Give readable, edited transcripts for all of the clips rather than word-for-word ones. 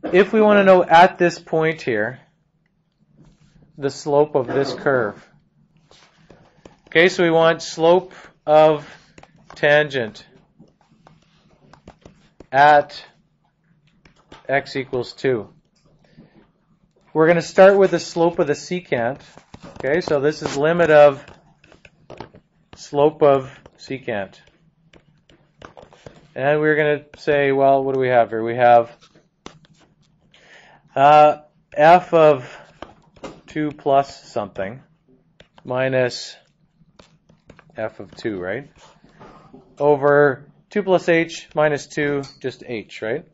if we want to know at this point here, the slope of this curve. Okay, so we want slope of tangent at x equals 2. We're going to start with the slope of the secant. Okay, so this is limit of slope of secant. And we're going to say, well, what do we have here? We have f of 2 plus something minus f of 2, right? Over 2 plus h minus 2, just h, right?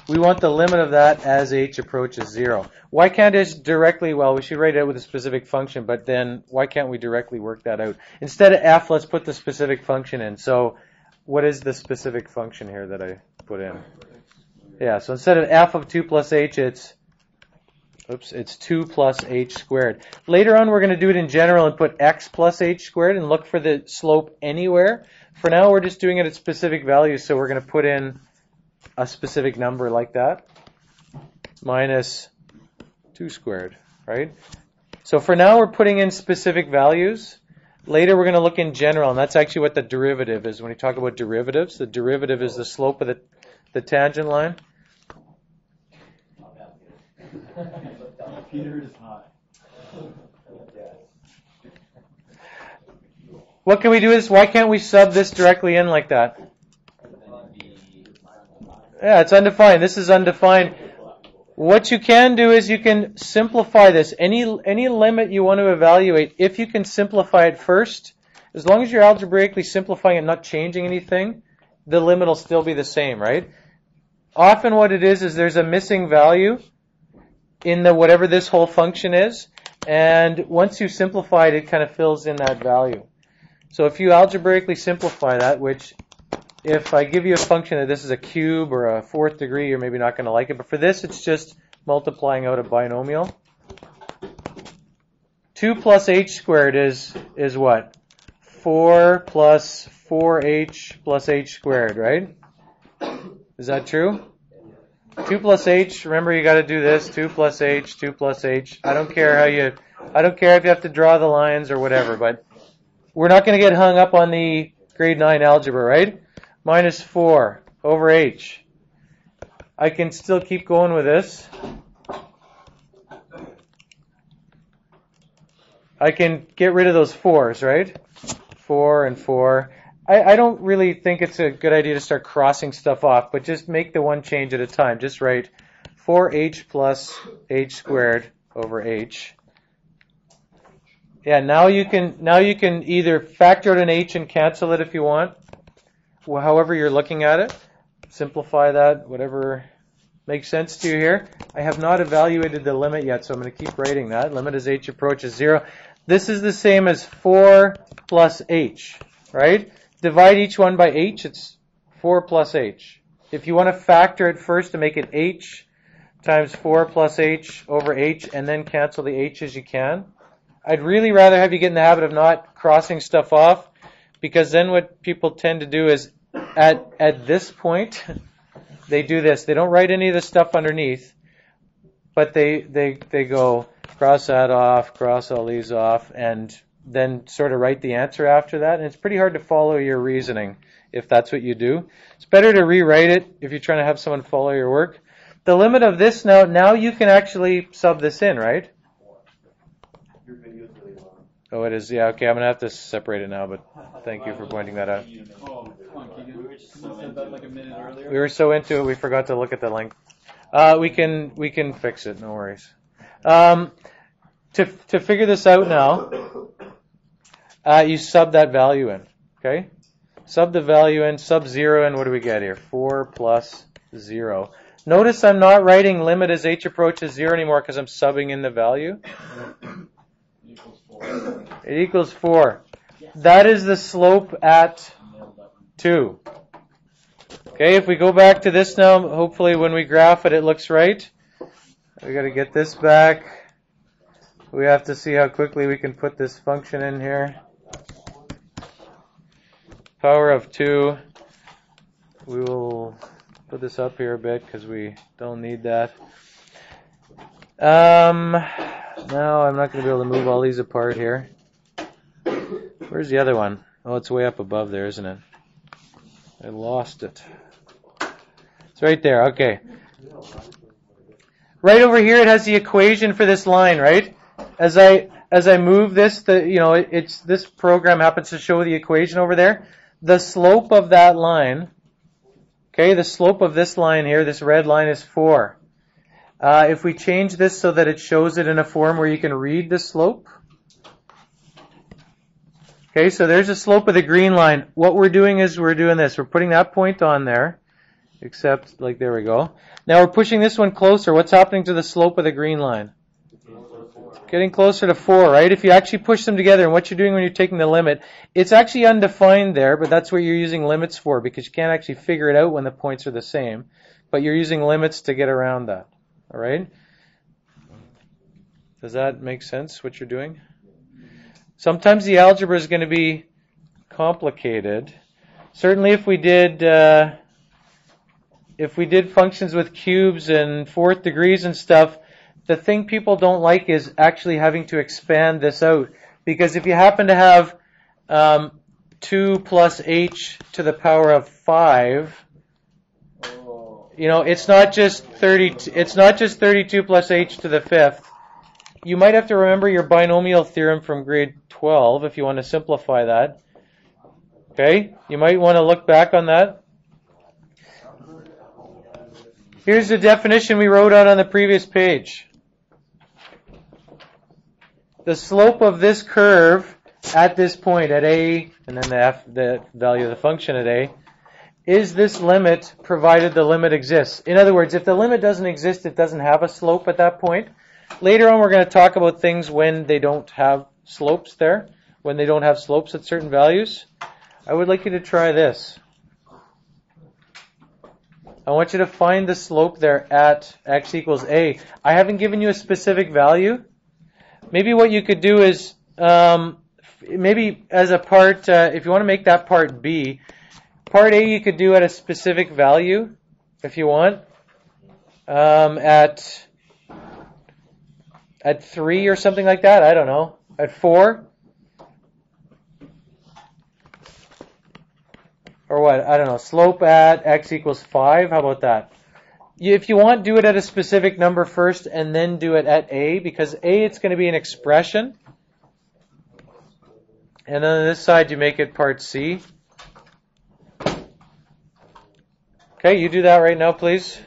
We want the limit of that as h approaches 0. Why can't it directly, well, we should write it out with a specific function, but then why can't we directly work that out? Instead of f, let's put the specific function in. So what is the specific function here that I put in? Yeah, so instead of f of 2 plus h, it's 2 plus h squared. Later on, we're going to do it in general and put x plus h squared and look for the slope anywhere. For now, we're just doing it at specific values, so we're going to put in a specific number like that, minus 2 squared, right? So for now, we're putting in specific values. Later, we're going to look in general, and that's actually what the derivative is. When we talk about derivatives, the derivative is the slope of the tangent line. Peter is high. What can we do is, why can't we sub this directly in like that? Yeah, it's undefined. This is undefined. What you can do is you can simplify this. Any limit you want to evaluate, if you can simplify it first, as long as you're algebraically simplifying it, not changing anything, the limit will still be the same, right? Often what it is there's a missing value in the whatever this whole function is, and once you simplify it, it kind of fills in that value. So if you algebraically simplify that, which if I give you a function that this is a cube or a fourth degree, you're maybe not going to like it. But for this, it's just multiplying out a binomial. 2 plus h squared is what? 4 plus 4h plus h squared, right? Is that true? 2 plus h, remember you got to do this. 2 plus h, 2 plus h. I don't care if you have to draw the lines or whatever, but we're not going to get hung up on the grade 9 algebra, right? Minus 4 over h. I can still keep going with this. I can get rid of those 4s, right? 4 and 4. I don't really think it's a good idea to start crossing stuff off, but just make the one change at a time. Just write 4h plus h squared over h. Yeah, now you can either factor out an h and cancel it if you want. Well, however you're looking at it, simplify that, whatever makes sense to you here. I have not evaluated the limit yet, so I'm going to keep writing that. Limit as h approaches 0. This is the same as 4 plus h, right? Divide each one by h, it's 4 plus h. If you want to factor it first to make it h times 4 plus h over h and then cancel the h's, you can. I'd really rather have you get in the habit of not crossing stuff off, because then what people tend to do is at this point, they do this. They don't write any of the stuff underneath, but they go cross that off, cross all these off, and then sort of write the answer after that. And it's pretty hard to follow your reasoning if that's what you do. It's better to rewrite it if you're trying to have someone follow your work. The limit of this now you can actually sub this in, right? Your video's really long. Oh, it is. Yeah, okay, I'm going to have to separate it now, but thank you for pointing that out. Oh, come on, Keegan. We said that like a minute earlier. We were so into it, we forgot to look at the length. We can fix it, no worries. To figure this out now, you sub that value in, okay? Sub the value in, sub 0 in, what do we get here? 4 plus 0. Notice I'm not writing limit as h approaches 0 anymore because I'm subbing in the value. It equals 4. That is the slope at 2. Okay, if we go back to this now, hopefully when we graph it, it looks right. We got to get this back. We have to see how quickly we can put this function in here. Power of 2. We will put this up here a bit because we don't need that. Now I'm not going to be able to move all these apart here. Where's the other one? Oh, it's way up above there, isn't it? I lost it. It's right there. Okay. Right over here, it has the equation for this line, right? As I move this, this program happens to show the equation over there. The slope of that line, okay, the slope of this line here, this red line is 4. If we change this so that it shows it in a form where you can read the slope, okay, so there's the slope of the green line. What we're doing is we're doing this. We're putting that point on there, except, like, there we go. Now we're pushing this one closer. What's happening to the slope of the green line? Getting closer to 4, right? If you actually push them together, and what you're doing when you're taking the limit, it's actually undefined there, but that's what you're using limits for, because you can't actually figure it out when the points are the same. But you're using limits to get around that. All right? Does that make sense, what you're doing? Sometimes the algebra is going to be complicated. Certainly if we did functions with cubes and fourth degrees and stuff, the thing people don't like is actually having to expand this out. Because if you happen to have 2 plus h to the power of 5, it's not just 32 plus h to the 5th. You might have to remember your binomial theorem from grade 12 if you want to simplify that. Okay? You might want to look back on that. Here's the definition we wrote out on the previous page. The slope of this curve at this point, at a, and then the value of the function at a, is this limit provided the limit exists. In other words, if the limit doesn't exist, it doesn't have a slope at that point. Later on, we're going to talk about things when they don't have slopes there, when they don't have slopes at certain values. I would like you to try this. I want you to find the slope there at x equals a. I haven't given you a specific value. Maybe what you could do is, maybe as a part, if you want to make that part b, part a you could do at a specific value, if you want, at 3 or something like that. I don't know. At 4? Or what? I don't know. Slope at x equals 5. How about that? If you want, do it at a specific number first and then do it at a, because a, it's going to be an expression. And then on this side, you make it part c. Okay, you do that right now, please.